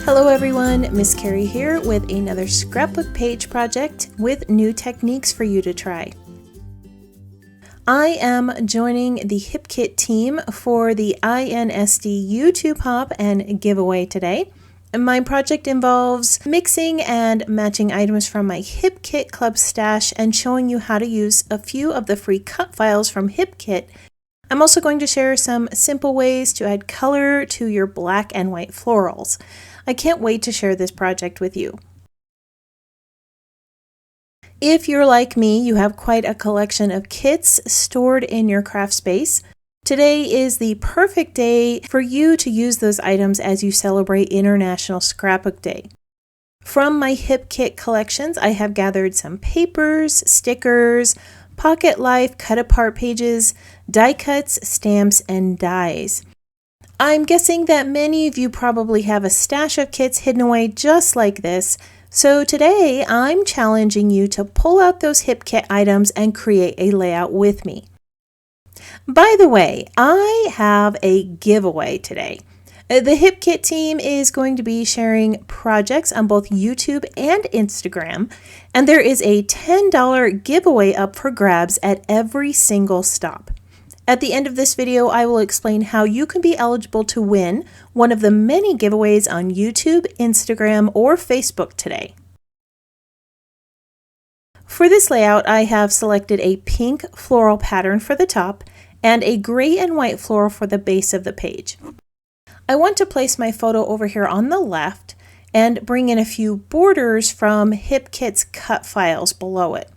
Hello everyone, Miss Carrie here with another scrapbook page project with new techniques for you to try. I am joining the HipKit team for the iNSD YouTube Hop and Giveaway today. My project involves mixing and matching items from my HipKit Club stash and showing you how to use a few of the free cut files from HipKit. I'm also going to share some simple ways to add color to your black and white florals. I can't wait to share this project with you. If you're like me, you have quite a collection of kits stored in your craft space. Today is the perfect day for you to use those items as you celebrate International Scrapbook Day. From my HipKit collections, I have gathered some papers, stickers, pocket life, cut apart pages, die cuts, stamps, and dies. I'm guessing that many of you probably have a stash of kits hidden away just like this, so today I'm challenging you to pull out those HipKit items and create a layout with me. By the way, I have a giveaway today. The HipKit team is going to be sharing projects on both YouTube and Instagram, and there is a $10 giveaway up for grabs at every single stop. At the end of this video, I will explain how you can be eligible to win one of the many giveaways on YouTube, Instagram, or Facebook today. For this layout, I have selected a pink floral pattern for the top and a gray and white floral for the base of the page. I want to place my photo over here on the left and bring in a few borders from HipKit's cut files below it.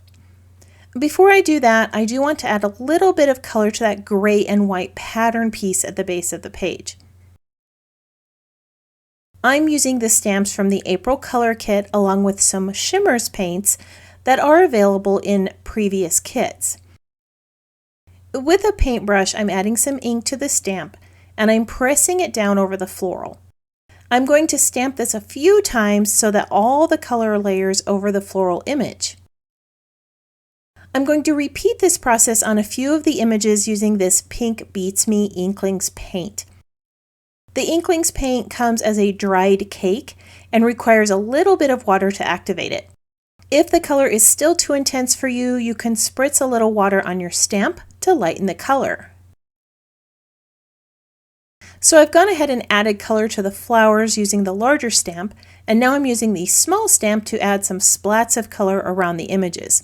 Before I do that, I do want to add a little bit of color to that gray and white pattern piece at the base of the page. I'm using the stamps from the April color kit along with some shimmers paints that are available in previous kits. With a paintbrush, I'm adding some ink to the stamp and I'm pressing it down over the floral. I'm going to stamp this a few times so that all the color layers over the floral image. I'm going to repeat this process on a few of the images using this Pink Beats Me Inklings paint. The Inklings paint comes as a dried cake and requires a little bit of water to activate it. If the color is still too intense for you, you can spritz a little water on your stamp to lighten the color. So I've gone ahead and added color to the flowers using the larger stamp, and now I'm using the small stamp to add some splats of color around the images.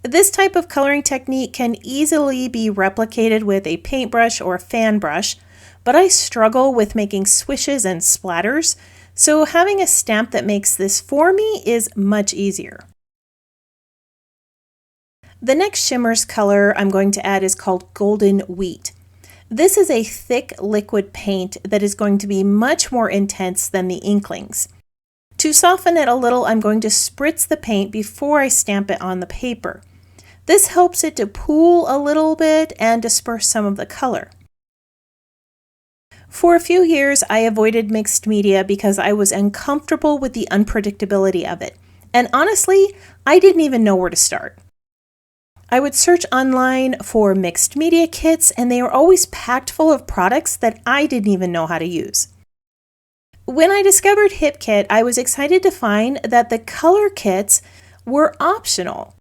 This type of coloring technique can easily be replicated with a paintbrush or fan brush, but I struggle with making swishes and splatters, so having a stamp that makes this for me is much easier. The next shimmers color I'm going to add is called Golden Wheat. This is a thick liquid paint that is going to be much more intense than the Inklings. To soften it a little, I'm going to spritz the paint before I stamp it on the paper. This helps it to pool a little bit and disperse some of the color. For a few years, I avoided mixed media because I was uncomfortable with the unpredictability of it. And honestly, I didn't even know where to start. I would search online for mixed media kits, and they were always packed full of products that I didn't even know how to use. When I discovered HipKit, I was excited to find that the color kits were optional.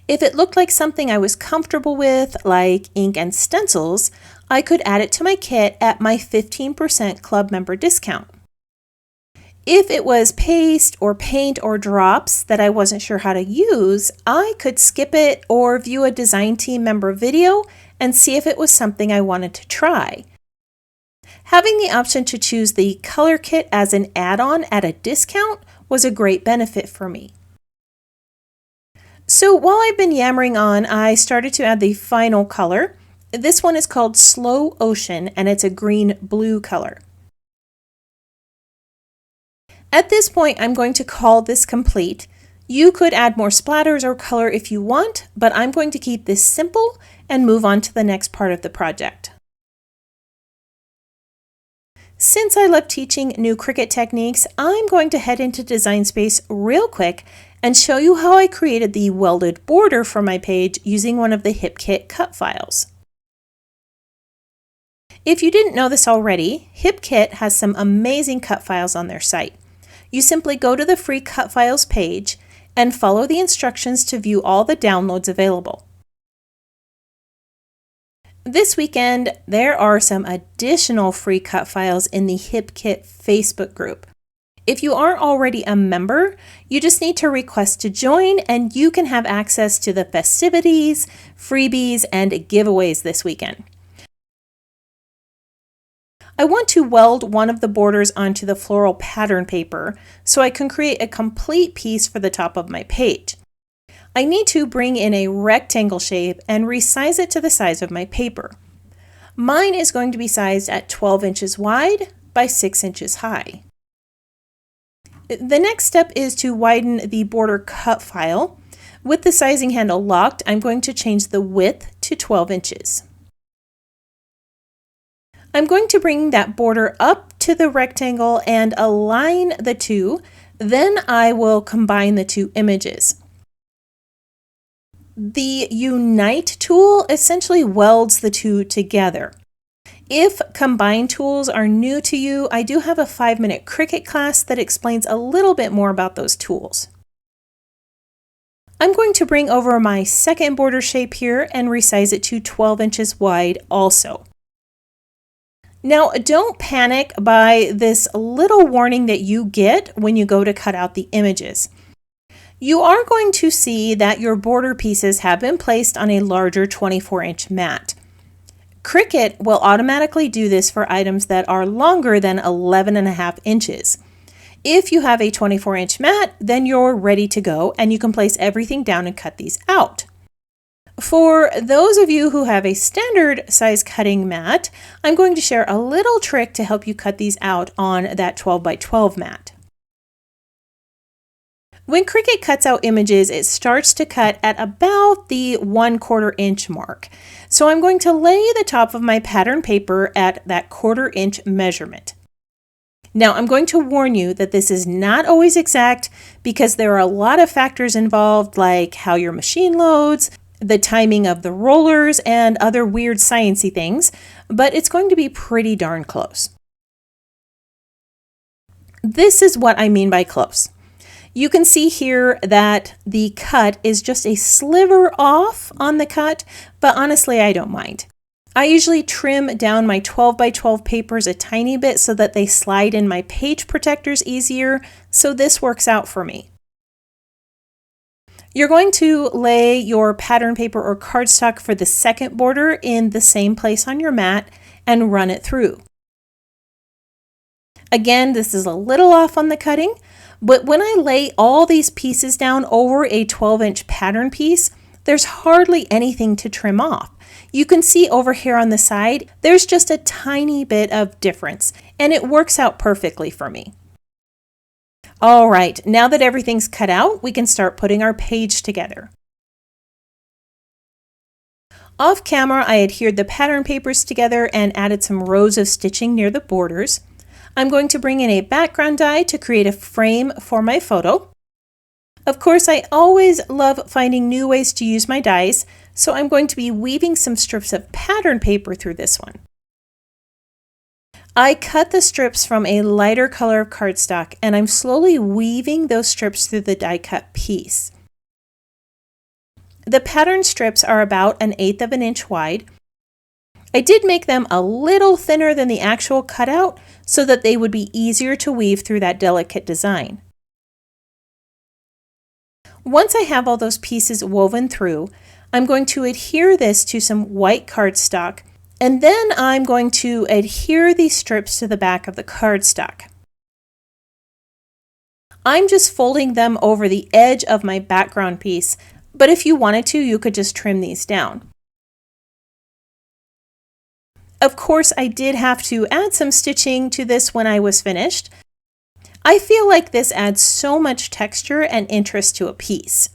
If it looked like something I was comfortable with, like ink and stencils, I could add it to my kit at my 15% club member discount. If it was paste or paint or drops that I wasn't sure how to use, I could skip it or view a design team member video and see if it was something I wanted to try. Having the option to choose the color kit as an add-on at a discount was a great benefit for me. So while I've been yammering on, I started to add the final color. This one is called Slow Ocean and it's a green-blue color. At this point, I'm going to call this complete. You could add more splatters or color if you want, but I'm going to keep this simple and move on to the next part of the project. Since I love teaching new Cricut techniques, I'm going to head into Design Space real quick and show you how I created the welded border for my page using one of the HipKit cut files. If you didn't know this already, HipKit has some amazing cut files on their site. You simply go to the free cut files page and follow the instructions to view all the downloads available. This weekend, there are some additional free cut files in the HipKit Facebook group. If you aren't already a member, you just need to request to join and you can have access to the festivities, freebies, and giveaways this weekend. I want to weld one of the borders onto the floral pattern paper so I can create a complete piece for the top of my page. I need to bring in a rectangle shape and resize it to the size of my paper. Mine is going to be sized at 12 inches wide by 6 inches high. The next step is to widen the border cut file. With the sizing handle locked, I'm going to change the width to 12 inches. I'm going to bring that border up to the rectangle and align the two. Then I will combine the two images. The Unite tool essentially welds the two together. If combine tools are new to you, I do have a 5-minute Cricut class that explains a little bit more about those tools. I'm going to bring over my second border shape here and resize it to 12 inches wide also. Now, don't panic by this little warning that you get when you go to cut out the images. You are going to see that your border pieces have been placed on a larger 24-inch mat. Cricut will automatically do this for items that are longer than 11.5 inches. If you have a 24-inch mat, then you're ready to go and you can place everything down and cut these out. For those of you who have a standard size cutting mat, I'm going to share a little trick to help you cut these out on that 12 by 12 mat. When Cricut cuts out images, it starts to cut at about the 1/4 inch mark. So I'm going to lay the top of my pattern paper at that 1/4 inch measurement. Now I'm going to warn you that this is not always exact because there are a lot of factors involved, like how your machine loads, the timing of the rollers, and other weird sciencey things, but it's going to be pretty darn close. This is what I mean by close. You can see here that the cut is just a sliver off on the cut, but honestly, I don't mind. I usually trim down my 12 by 12 papers a tiny bit so that they slide in my page protectors easier, so this works out for me. You're going to lay your pattern paper or cardstock for the second border in the same place on your mat and run it through. Again, this is a little off on the cutting, but when I lay all these pieces down over a 12-inch pattern piece, there's hardly anything to trim off. You can see over here on the side, there's just a tiny bit of difference, and it works out perfectly for me. All right, now that everything's cut out, we can start putting our page together. Off camera, I adhered the pattern papers together and added some rows of stitching near the borders. I'm going to bring in a background die to create a frame for my photo. Of course, I always love finding new ways to use my dies, so I'm going to be weaving some strips of pattern paper through this one. I cut the strips from a lighter color of cardstock and I'm slowly weaving those strips through the die cut piece. The pattern strips are about 1/8 of an inch wide. I did make them a little thinner than the actual cutout so that they would be easier to weave through that delicate design. Once I have all those pieces woven through, I'm going to adhere this to some white cardstock, and then I'm going to adhere these strips to the back of the cardstock. I'm just folding them over the edge of my background piece, but if you wanted to, you could just trim these down. Of course, I did have to add some stitching to this when I was finished. I feel like this adds so much texture and interest to a piece.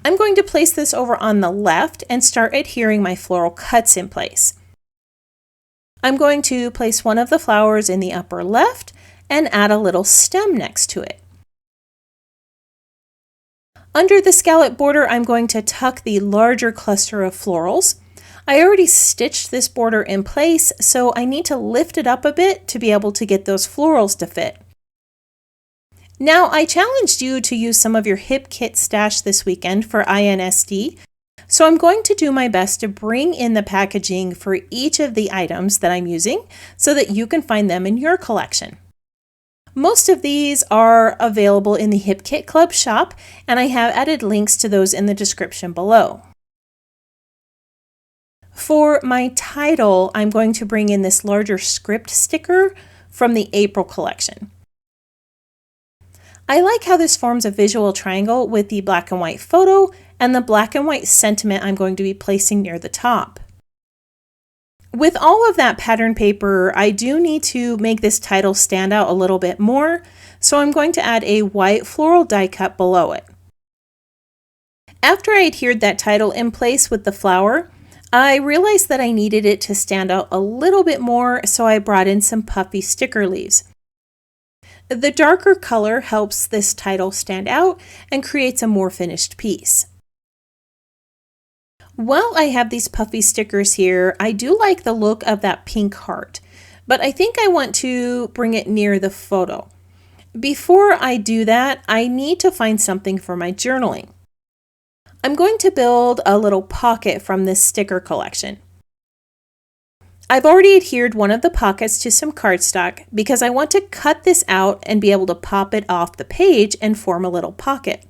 I'm going to place this over on the left and start adhering my floral cuts in place. I'm going to place one of the flowers in the upper left and add a little stem next to it. Under the scallop border, I'm going to tuck the larger cluster of florals. I already stitched this border in place, so I need to lift it up a bit to be able to get those florals to fit. Now, I challenged you to use some of your HipKit stash this weekend for iNSD, so I'm going to do my best to bring in the packaging for each of the items that I'm using so that you can find them in your collection. Most of these are available in the HipKit Club shop, and I have added links to those in the description below. For my title, I'm going to bring in this larger script sticker from the April collection. I like how this forms a visual triangle with the black and white photo and the black and white sentiment I'm going to be placing near the top. With all of that pattern paper, I do need to make this title stand out a little bit more, so I'm going to add a white floral die cut below it. After I adhered that title in place with the flower, I realized that I needed it to stand out a little bit more, so I brought in some puffy sticker leaves. The darker color helps this title stand out and creates a more finished piece. While I have these puffy stickers here, I do like the look of that pink heart, but I think I want to bring it near the photo. Before I do that, I need to find something for my journaling. I'm going to build a little pocket from this sticker collection. I've already adhered one of the pockets to some cardstock because I want to cut this out and be able to pop it off the page and form a little pocket.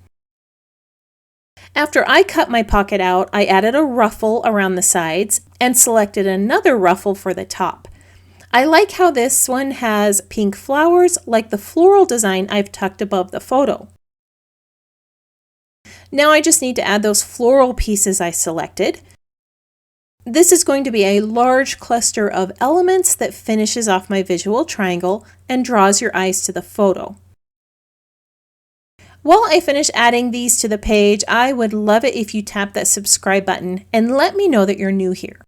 After I cut my pocket out, I added a ruffle around the sides and selected another ruffle for the top. I like how this one has pink flowers like the floral design I've tucked above the photo. Now I just need to add those floral pieces I selected. This is going to be a large cluster of elements that finishes off my visual triangle and draws your eyes to the photo. While I finish adding these to the page, I would love it if you tap that subscribe button and let me know that you're new here.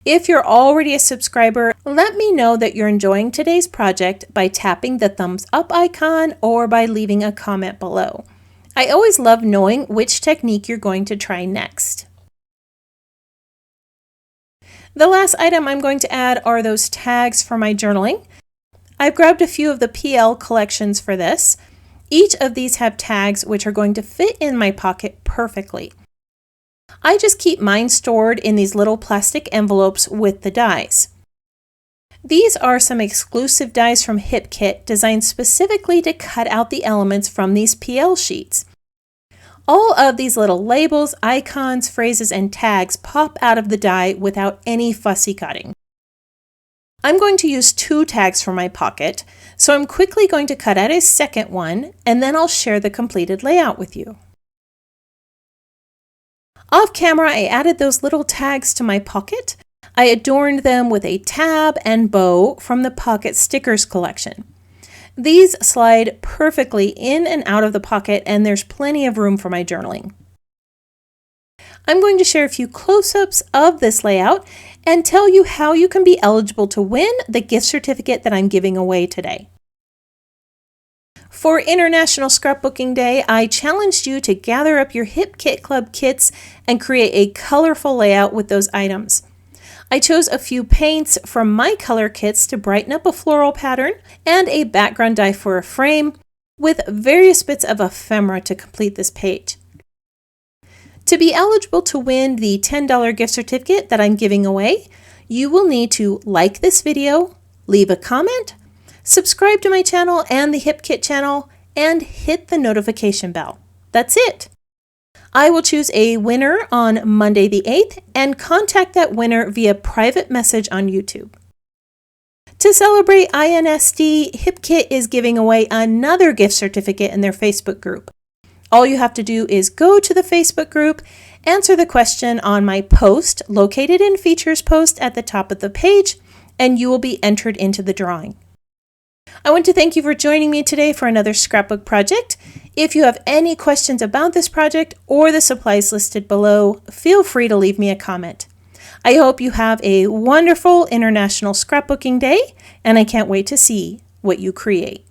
If you're already a subscriber, let me know that you're enjoying today's project by tapping the thumbs up icon or by leaving a comment below. I always love knowing which technique you're going to try next. The last item I'm going to add are those tags for my journaling. I've grabbed a few of the PL collections for this. Each of these have tags which are going to fit in my pocket perfectly. I just keep mine stored in these little plastic envelopes with the dies. These are some exclusive dies from HipKit designed specifically to cut out the elements from these PL sheets. All of these little labels, icons, phrases, and tags pop out of the die without any fussy cutting. I'm going to use 2 tags for my pocket, so I'm quickly going to cut out a second one, and then I'll share the completed layout with you. Off camera, I added those little tags to my pocket. I adorned them with a tab and bow from the Pocket Stickers collection. These slide perfectly in and out of the pocket, and there's plenty of room for my journaling. I'm going to share a few close-ups of this layout and tell you how you can be eligible to win the gift certificate that I'm giving away today. For International Scrapbooking Day, I challenged you to gather up your HipKit Club kits and create a colorful layout with those items. I chose a few paints from my color kits to brighten up a floral pattern and a background die for a frame with various bits of ephemera to complete this page. To be eligible to win the $10 gift certificate that I'm giving away, you will need to like this video, leave a comment, subscribe to my channel and the HipKit channel, and hit the notification bell. That's it. I will choose a winner on Monday the 8th and contact that winner via private message on YouTube. To celebrate iNSD, HipKit is giving away another gift certificate in their Facebook group. All you have to do is go to the Facebook group, answer the question on my post located in Features post at the top of the page, and you will be entered into the drawing. I want to thank you for joining me today for another scrapbook project. If you have any questions about this project or the supplies listed below, feel free to leave me a comment. I hope you have a wonderful International Scrapbooking Day, and I can't wait to see what you create.